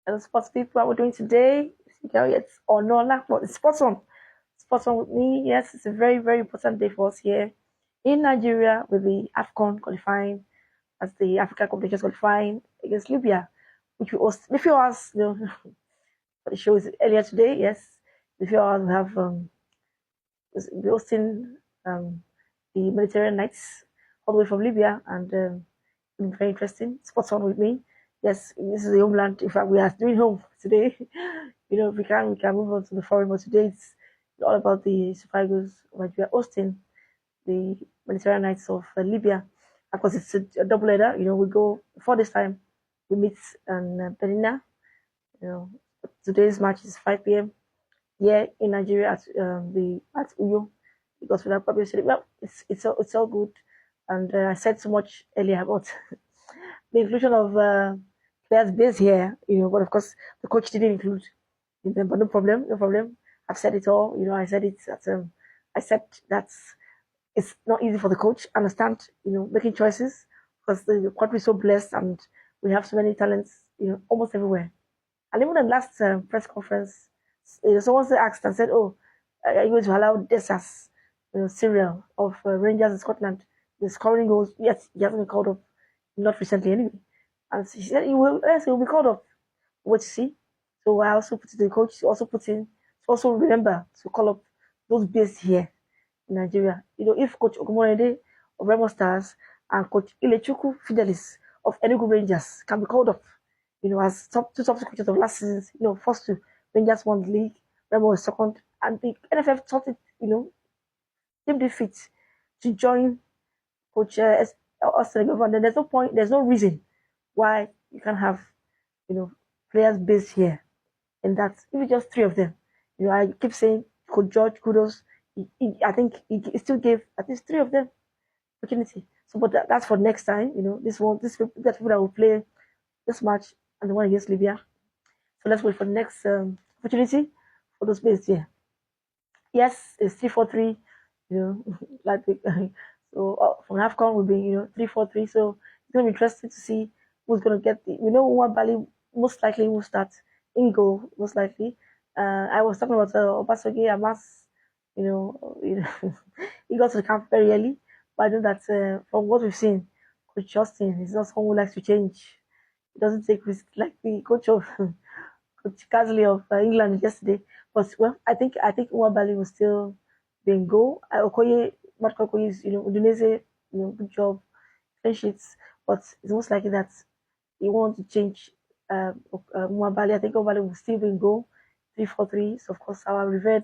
And sports people, what we're doing today, it's Onaolapo. It's sports on. Sports on with me. Yes, it's a very, very important day for us here in Nigeria with the AFCON qualifying as the Africa competitions qualifying against Libya, which we host. The few hours, the show is earlier today. Yes, the few hours we have we're hosting um, the Mediterranean nights all the way from Libya, and very interesting. Sports on with me. Yes, this is the homeland. In fact, we are doing home today. If we can move on to the foreign. But today it's all about the Super Eagles. Like we are hosting the Mediterranean Nights of Libya. Of course, it's a double header. We go for this time. We meet in Benina. You know, today's match is 5 p.m. here in Nigeria at Uyo, because without probably said, well, it's all good. And I said so much earlier about the inclusion of players based here. But of course the coach didn't include them. But no problem, no problem. I've said it all. I said it. I said that's it's not easy for the coach. Understand? Making choices because the country is so blessed and we have so many talents. Almost everywhere. And even in the last press conference, someone asked and said, "Oh, are you going to allow this as serial of Rangers in Scotland? The scoring goals, yes, he hasn't been called up, not recently anyway." And she said, "He will, yes, he will be called up. What you see?" So I also put it, the coach also put in, to also remember to call up those based here in Nigeria. If Coach Ogumorede of Remo Stars and Coach Ilechukwu Fidelis of Enugu Rangers can be called up, as two top coaches of last season, first two, Rangers won the league, Remo was second, and the NFF thought it, deemed it fit to join Coach Austin Egovan. Then there's no point, there's no reason why you can have, you know, players based here. And that if it's just three of them, I keep saying Coach George kudos. I think he still gave at least three of them opportunity. So, but that's for next time. That people that will play this match and the one against Libya. So let's wait for the next opportunity for those based here. Yes, it's 3-4-3. Like so from AFCON will be 3-4-3. So it's gonna be interesting to see who's gonna get the. We know what Bali most likely will start in goal, most likely. I was talking about Obasogi Amas. He got to the camp very early, but I know that from what we've seen, Coach Justin is not someone who likes to change. He doesn't take risks like the coach of Coach Casley of England yesterday. But well, I think Nwabali will still be in goal. Okoye, Matt Okoye is Udinese, good job, clean sheets. But it's most likely that he wants to change Nwabali. I think Nwabali will still be in goal, 3-4-3. So of course our revered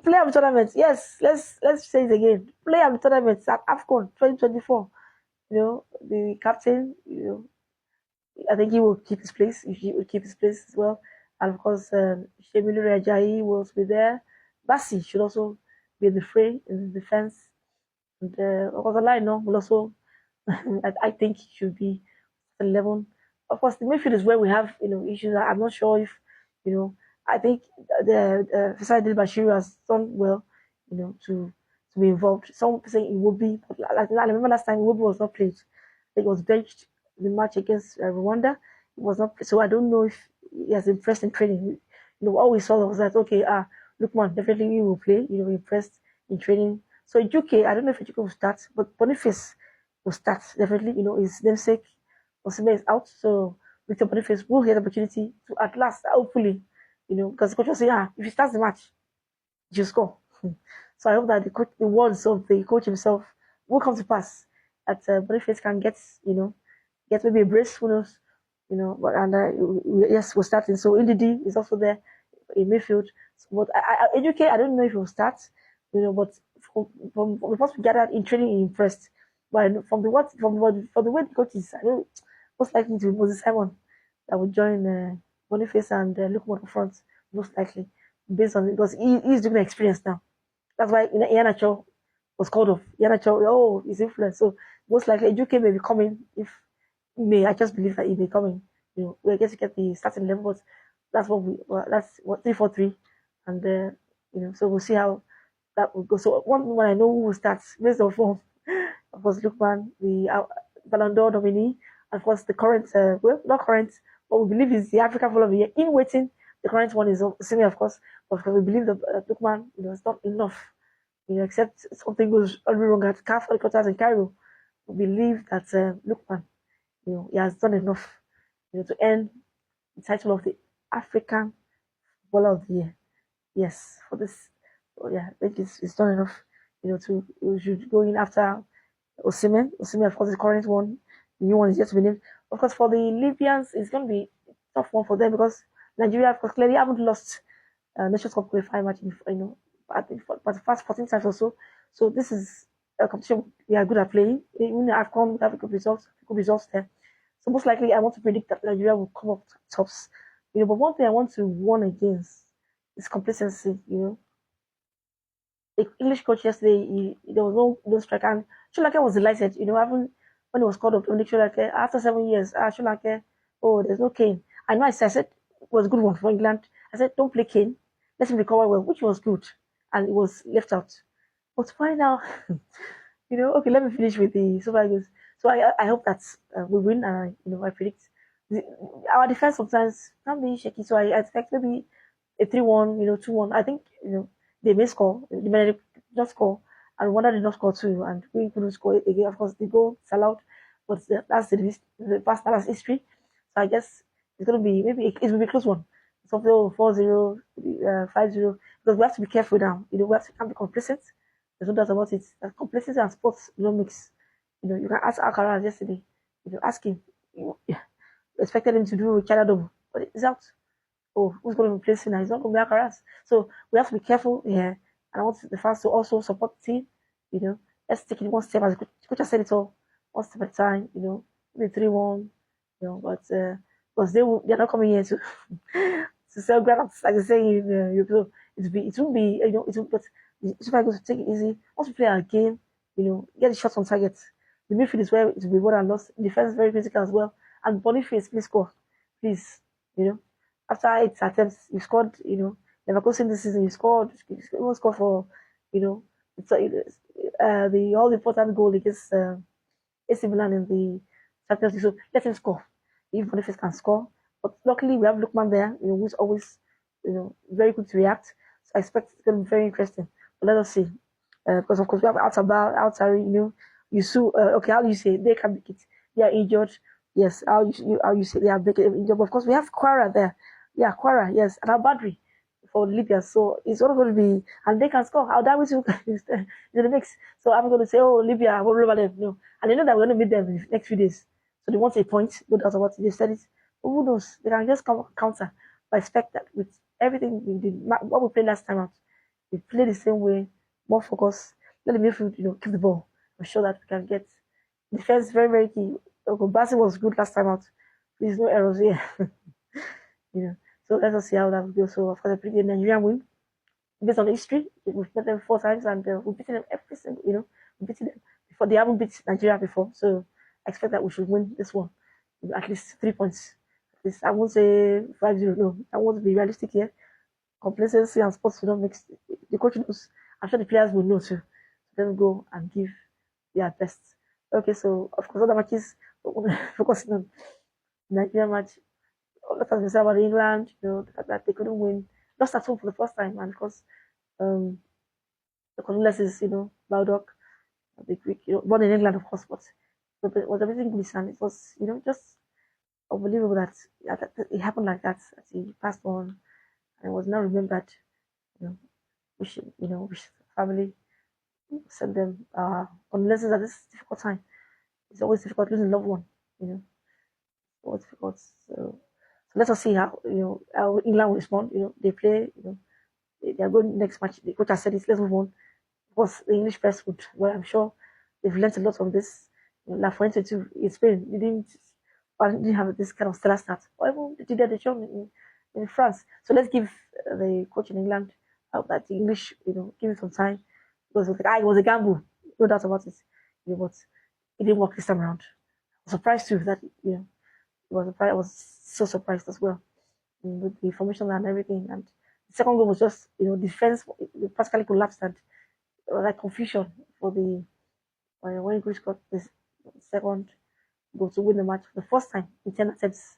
player of the tournament. Yes, let's say it again. Player of the tournament at AFCON 2024. The captain. I think he will keep his place. He will keep his place as well. And of course, Shemilu Rajayi will also be there. Basi should also be in the fray in the defense. And of course, Alaino will also, I think, he should be 11. Of course, the midfield is where we have issues. I'm not sure if you know. I think the Fasai Del Bashir has done well, to be involved. Some saying it would be, but I remember last time Iwobi was not played. I think it was benched the match against Rwanda. It was not. So I don't know if he has impressed in training. All we saw was that okay, Lookman definitely he will play. Impressed in training. So Juke, I don't know if Juke will start, but Boniface will start definitely. His namesake Osimhen is out, so Victor Boniface will get the opportunity to at last, hopefully, because the coach will say, if he starts the match, you score. So I hope that the words of the coach himself will come to pass. That Boniface can get maybe a brace, who knows, But and yes, we're starting. So Ndidi is also there in midfield. So, but Educate, I don't know if he will start, but from the first we gathered in training, he impressed. But from the way the coach is, I know most likely to be Moses Simon that will join Boniface and Lukman up front, most likely, based on because he's doing experience now. That's why Ianacho was called off. Ianacho, his influence. So most likely Ejuke may be coming if he may. I just believe that he may be coming. We're going to get the starting level, but that's what 3-4-3, and so we'll see how that will go. So one I know who will start based on form, of course, Lukman, the Ballon d'Or nominee, and of course the current, well, not current, what we believe is the African Football of the Year. In waiting, the current one is semi, of course, but because we believe that Lukman, it's not enough. Except something goes wrong at CAF headquarters in Cairo, we believe that Lukman, he has done enough, to earn the title of the African Footballer of the Year. Yes, for this. Oh, yeah, I think it's done enough, to we should go in after Osimhen. Osimhen, of course, the current one. The new one is yet to be named. Of course, for the Libyans, it's going to be a tough one for them because Nigeria, of course, clearly haven't lost Nations Cup qualifying match, I think for the past 14 times or so. So this is a competition we are good at playing. Even AFCON, we have good results there. So most likely, I want to predict that Nigeria will come up tops. But one thing I want to warn against is complacency. The English coach yesterday, there was no strike, and Sri Lanka was delighted. Even when he was called up, Sri Lanka after 7 years, Sri Lanka, oh, there's no Kane. I know I said it was a good one for England. I said don't play Kane, let him recover well, which was good, and it was left out. But why now? Okay, let me finish with the Super Eagles. So I hope that we win, and I predict the, our defense sometimes can be shaky. So I expect maybe a 3-1, 2-1. I think they may score, they may not score, and Rwanda did not score too, and we couldn't score again. Of course, the goal is allowed, but that's the past, that's history. So I guess it's going to be maybe it will be a close one, something 4-0, 5-0, because we have to be careful now. We can't be complacent. There's no doubt about it. Complacency and sports don't mix. You can ask Alcaraz yesterday. Ask him. Expected him to do China double, but it's out. Oh, who's going to replace him now? He's not going to be Alcaraz. So we have to be careful here. And I want the fans to also support the team. Let's take it one step, as the coach has said it all, one step at a time. Maybe 3-1. But because they're not coming here to to sell grounds, like they say in Europe. So it won't be, but Super Eagles to take it easy. Once we play our game, get the shots on target. The midfield is where it will be won and lost. Defense is very critical as well. And Boniface, please score. Please. After 8 attempts, you scored, Leverkusen this season, you scored, you won't score for, the all important goal against AC Milan in the Champions League. So let him score. If Boniface can score. But luckily, we have Lookman there, who's always, very good to react. So I expect it's going to be very interesting. But let us see. Because, of course, we have outside, okay, how do you say they can make it? They are injured. Yes, how you say they are injured. But of course, we have Quara there. Yeah, Quara, yes, and Al-Badri for Libya. So it's all going to be, and they can score. How that was in the mix. So I'm going to say, oh, Libya, I will over them. And they know that we're going to meet them in the next few days. So they want a point. No doubt about it. They said it. But who knows? They can just counter. But I expect that with everything we did, what we played last time out, we play the same way, more focus. Let the midfield, keep the ball. I'm sure that we can get defense very, very key. Bassi was good last time out. There's no errors here. So let us see how that will go. So of course, I predict the Nigerian win based on the history. We've met them 4 times, and we've beaten them every single. We've beaten them before. They haven't beat Nigeria before, so I expect that we should win this one, at least 3 points. At least I won't say 5-0. No, I want to be realistic here. Complacency and sports will not mix. The coach knows. I'm sure the players will know too. So let go and give their best. Okay, so of course, other matches focusing on Nigeria match. Let us say about England, the fact that they couldn't win, lost at home for the first time, and of course, the condolences, Baldock, the Greek, born in England, of course, but it was everything Greece, and it was, just unbelievable that it happened like that. That he passed on, and was now remembered. We should, family send them condolences at this difficult time. It's always difficult losing a loved one, always difficult. So let us see how England will respond. They play. They are going next match. The coach has said it. Let's move on. Because the English press would. Well, I'm sure they've learned a lot from this. La Fuente too in Spain. They didn't have this kind of stellar start. Or even they did the show in France. So let's give the coach in England that the English, give him some time. Because it was a gamble. No doubt about it. But it didn't work this time around. I was surprised too that I was so surprised as well with the formation and everything. And the second goal was just, defense practically collapsed, and like confusion for the when Greece got this second goal to win the match for the first time in 10 attempts.